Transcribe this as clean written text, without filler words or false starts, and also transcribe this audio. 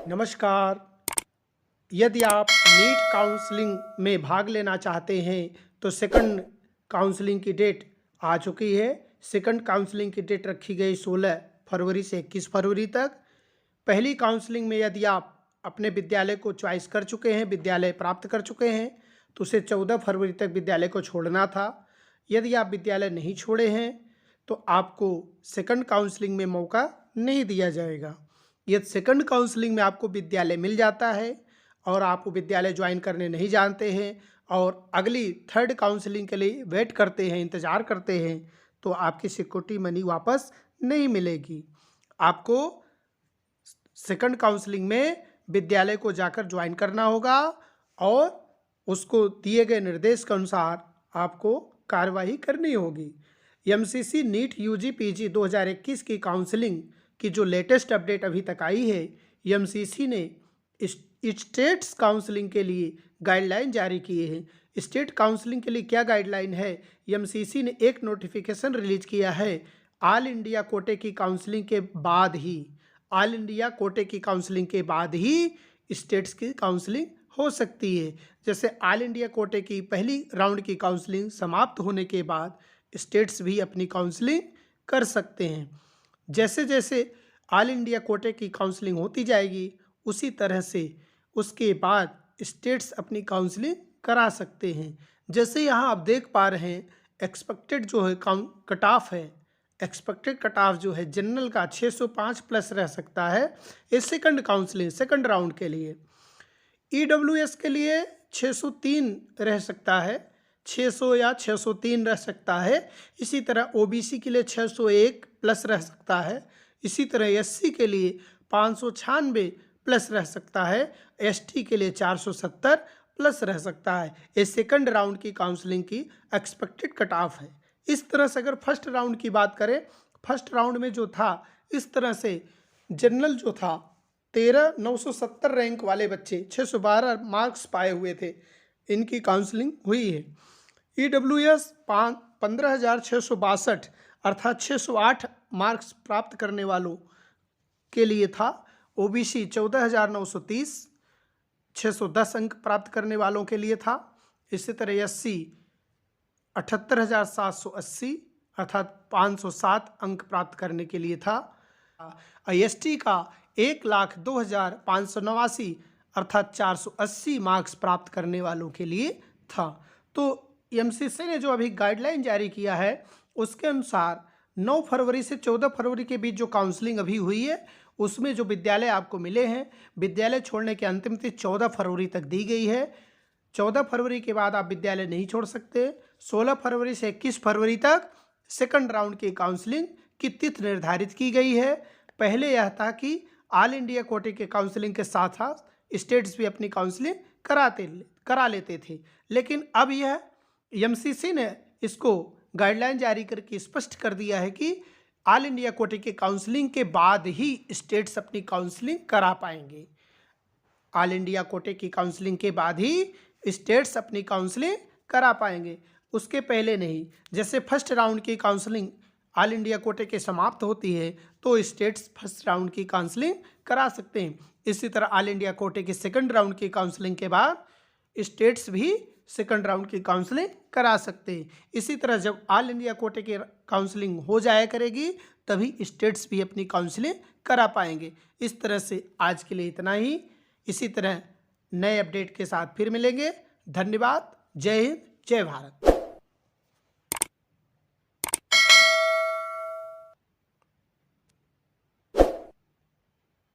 नमस्कार। यदि आप नीट काउंसलिंग में भाग लेना चाहते हैं तो सेकंड काउंसलिंग की डेट आ चुकी है। सेकंड काउंसलिंग की डेट रखी गई 16 फरवरी से 21 फरवरी तक। पहली काउंसलिंग में यदि आप अपने विद्यालय को चॉइस कर चुके हैं, विद्यालय प्राप्त कर चुके हैं, तो उसे 14 फरवरी तक विद्यालय को छोड़ना था। यदि आप विद्यालय नहीं छोड़े हैं तो आपको सेकंड काउंसलिंग में मौका नहीं दिया जाएगा। यदि सेकंड काउंसलिंग में आपको विद्यालय मिल जाता है और आप विद्यालय ज्वाइन करने नहीं जानते हैं और अगली थर्ड काउंसलिंग के लिए वेट करते हैं, इंतज़ार करते हैं, तो आपकी सिक्योरिटी मनी वापस नहीं मिलेगी। आपको सेकंड काउंसलिंग में विद्यालय को जाकर ज्वाइन करना होगा और उसको दिए गए निर्देश के अनुसार आपको कार्रवाई करनी होगी। एमसीसी नीट यूजी पीजी 2021 की काउंसलिंग की जो लेटेस्ट अपडेट अभी तक आई है, एमसीसी ने स्टेट्स काउंसलिंग के लिए गाइडलाइन जारी किए हैं। स्टेट काउंसलिंग के लिए क्या गाइडलाइन है? एमसीसी ने एक नोटिफिकेशन रिलीज किया है। ऑल इंडिया कोटे की काउंसलिंग के बाद ही ऑल इंडिया कोटे की काउंसलिंग के बाद ही स्टेट्स की काउंसलिंग हो सकती है। जैसे ऑल इंडिया कोटे की पहली राउंड की काउंसलिंग समाप्त होने के बाद स्टेट्स भी अपनी काउंसलिंग कर सकते हैं। जैसे जैसे ऑल इंडिया कोटे की काउंसलिंग होती जाएगी उसी तरह से उसके बाद स्टेट्स अपनी काउंसलिंग करा सकते हैं। जैसे यहाँ आप देख पा रहे हैं, एक्सपेक्टेड जो है कट ऑफ है, एक्सपेक्टेड कट ऑफ जो है जनरल का 605 प्लस रह सकता है इस सेकंड काउंसलिंग सेकंड राउंड के लिए। ईडब्ल्यूएस के लिए 603 रह सकता है, 600 या 603 रह सकता है। इसी तरह ओबीसी के लिए 601 प्लस रह सकता है। इसी तरह एससी के लिए 596 प्लस रह सकता है। एसटी के लिए 470 प्लस रह सकता है। ये सेकंड राउंड की काउंसलिंग की एक्सपेक्टेड कट ऑफ है। इस तरह से अगर फर्स्ट राउंड की बात करें, फर्स्ट राउंड में जो था इस तरह से जनरल जो था 13,970 रैंक वाले बच्चे 612 मार्क्स पाए हुए थे, इनकी काउंसलिंग हुई है। ईडब्ल्यूएस 15,662 अर्थात 608 मार्क्स प्राप्त करने वालों के लिए था। ओबीसी 14,930 610 अंक प्राप्त करने वालों के लिए था। इसी तरह एससी 78,780 अर्थात 507 अंक प्राप्त करने के लिए था। एसटी का 1,02,589 अर्थात 480 मार्क्स प्राप्त करने वालों के लिए था। तो एमसीसी ने जो अभी गाइडलाइन जारी किया है उसके अनुसार 9 फरवरी से 14 फरवरी के बीच जो काउंसलिंग अभी हुई है उसमें जो विद्यालय आपको मिले हैं, विद्यालय छोड़ने की अंतिम तिथि 14 फरवरी तक दी गई है। 14 फरवरी के बाद आप विद्यालय नहीं छोड़ सकते। 16 फरवरी से 21 फरवरी तक सेकंड राउंड की काउंसलिंग की तिथि निर्धारित की गई है। पहले यह था कि ऑल इंडिया कोटे के काउंसलिंग के साथ साथ स्टेट्स भी अपनी काउंसलिंग करा लेते थे, लेकिन अब यह एमसीसी ने इसको गाइडलाइन जारी करके स्पष्ट कर दिया है कि ऑल इंडिया कोटे के काउंसलिंग के बाद ही स्टेट्स अपनी काउंसलिंग करा पाएंगे। ऑल इंडिया कोटे की काउंसलिंग के बाद ही स्टेट्स अपनी काउंसलिंग करा पाएंगे, उसके पहले नहीं। जैसे फर्स्ट राउंड की काउंसलिंग ऑल इंडिया कोटे के समाप्त होती है तो स्टेट्स फर्स्ट राउंड की काउंसलिंग करा सकते हैं। इसी तरह ऑल इंडिया कोटे के सेकंड राउंड की काउंसलिंग के बाद स्टेट्स भी सेकंड राउंड की काउंसलिंग करा सकते हैं। इसी तरह जब ऑल इंडिया कोटे की काउंसलिंग हो जाया करेगी तभी स्टेट्स भी अपनी काउंसलिंग करा पाएंगे। इस तरह से आज के लिए इतना ही। इसी तरह नए अपडेट के साथ फिर मिलेंगे। धन्यवाद। जय हिंद, जय भारत।